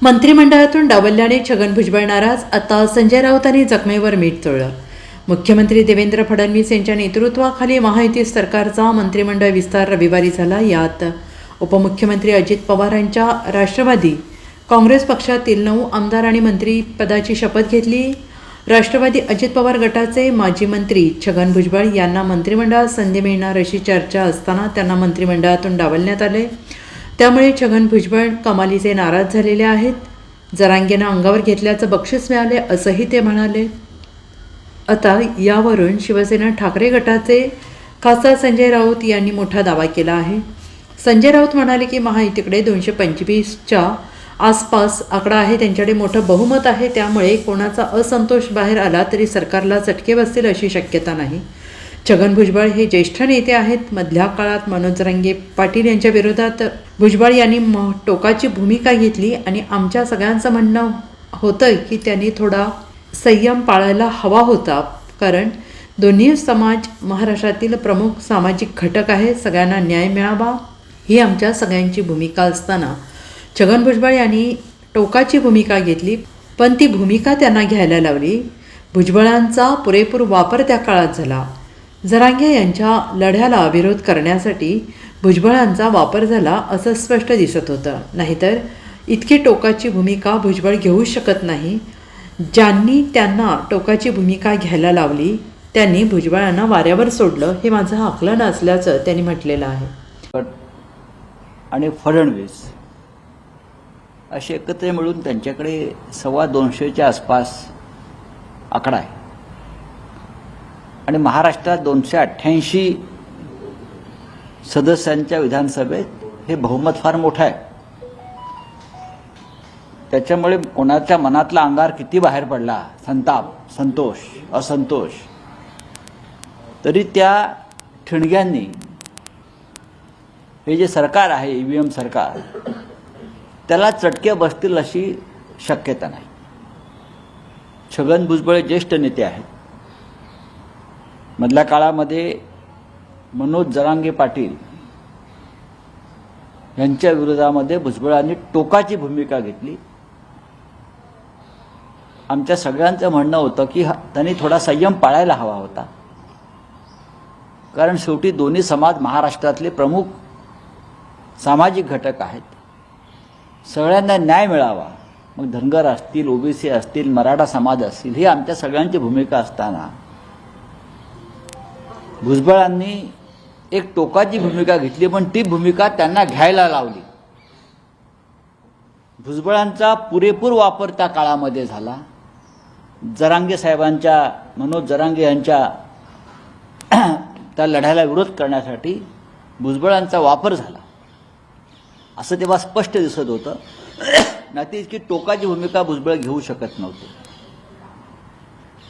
मंत्रिमंडळातून डावलल्याने छगन भुजबळ नाराज. आता संजय राऊतांनी जखमेवर मीठ चोळलं. मुख्यमंत्री देवेंद्र फडणवीस यांच्या नेतृत्वाखाली महायुती सरकारचा मंत्रिमंडळ विस्तार रविवारी झाला. यात उपमुख्यमंत्री अजित पवार यांच्या राष्ट्रवादी काँग्रेस पक्षातील 9 आमदार आणि मंत्रिपदाची शपथ घेतली. राष्ट्रवादी अजित पवार गटाचे माजी मंत्री छगन भुजबळ यांना मंत्रिमंडळात संधी मिळणार अशी चर्चा असताना त्यांना मंत्रिमंडळातून डावलण्यात आले. त्यामुळे छगन भुजबळ कमालीचे नाराज झालेले आहेत. जरांगेनं अंगावर घेतल्याचं बक्षीस मिळाले असंही ते म्हणाले. आता यावरून शिवसेना ठाकरे गटाचे खासदार संजय राऊत यांनी मोठा दावा केला आहे. संजय राऊत म्हणाले की महायुतीकडे 225च्या आसपास आकडा आहे, त्यांच्याकडे मोठं बहुमत आहे, त्यामुळे कोणाचा असंतोष बाहेर आला तरी सरकारला चटके बसतील अशी शक्यता नाही. छगन भुजबळ हे ज्येष्ठ नेते आहेत. मधल्या काळात मनोज जरांगे पाटील यांच्या विरोधात भुजबळ यांनी टोकाची भूमिका घेतली आणि आमच्या सगळ्यांचं म्हणणं होतं की त्यांनी थोडा संयम पाळायला हवा होता, कारण दोन्ही समाज महाराष्ट्रातील प्रमुख सामाजिक घटक आहे. सगळ्यांना न्याय मिळावा ही आमच्या सगळ्यांची भूमिका असताना छगन भुजबळ यांनी टोकाची भूमिका घेतली, पण ती भूमिका त्यांना घ्यायला लावली. भुजबळांचा पुरेपूर वापर त्या काळात झाला. जरांगे यांच्या लढ्याला विरोध करण्यासाठी भुजबळांचा वापर झाला असं स्पष्ट दिसत होतं. नाहीतर इतकी टोकाची भूमिका भुजबळ घेऊ शकत नाही. ज्यांनी त्यांना टोकाची भूमिका घ्यायला लावली त्यांनी भुजबळांना वाऱ्यावर सोडलं, हे माझं आकलन असल्याचं त्यांनी म्हटलेलं आहे. आणि फडणवीस असे एकत्र मिळून त्यांच्याकडे 225च्या आसपास आकडा आहे आणि महाराष्ट्रात 288 सदस्यांच्या विधानसभेत हे बहुमत फार मोठं आहे. त्याच्यामुळे कोणाच्या मनातला अंगार किती बाहेर पडला, संताप, संतोष, असंतोष, तरी त्या ठिणग्यांनी हे जे सरकार आहे ईव्हीएम सरकार, त्याला चटके बसतील अशी शक्यता नाही. छगन भुजबळ ज्येष्ठ नेते आहेत. मधल्या काळामध्ये मनोज जरांगे पाटील यांच्या विरोधामध्ये भुजबळांनी टोकाची भूमिका घेतली. आमच्या सगळ्यांचं म्हणणं होतं की त्यांनी थोडा संयम पाळायला हवा होता, कारण शेवटी दोन्ही समाज महाराष्ट्रातले प्रमुख सामाजिक घटक आहेत. सगळ्यांना न्याय मिळावा, मग धनगर असतील, ओबीसी असतील, मराठा समाज असतील, ही आमच्या सगळ्यांची भूमिका असताना भुजबळांनी एक टोकाची भूमिका घेतली, पण ती भूमिका त्यांना घ्यायला लावली. भुजबळांचा पुरेपूर वापर त्या काळामध्ये झाला. जरांगे साहेबांच्या, मनोज जरांगे यांच्या त्या लढ्याला विरोध करण्यासाठी भुजबळांचा वापर झाला असं तेव्हा स्पष्ट दिसत होतं. नाही इतकी टोकाची भूमिका भुजबळ घेऊ शकत नव्हते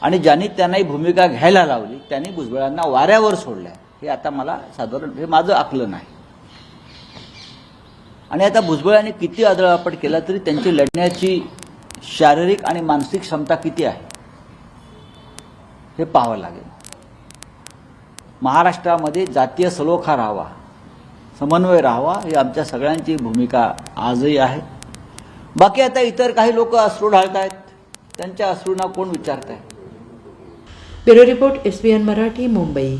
आणि ज्यांनी त्यांनाही भूमिका घ्यायला लावली त्यांनी भुजबळांना वाऱ्यावर सोडलं. हे आता मला साधारण हे माझं आकलन आहे. आणि आता भुजबळांनी किती आदळआपट केला तरी त्यांची लढण्याची शारीरिक आणि मानसिक क्षमता किती आहे हे पाहावं लागेल. महाराष्ट्रामध्ये जातीय सलोखा राहावा, समन्वय राहावा, ही आमच्या सगळ्यांची भूमिका आजही आहे. बाकी आता इतर काही लोक अश्रू ढाळतायत, त्यांच्या अश्रूंना कोण विचारत आहे. Bureau report, SBN Marathi, Mumbai.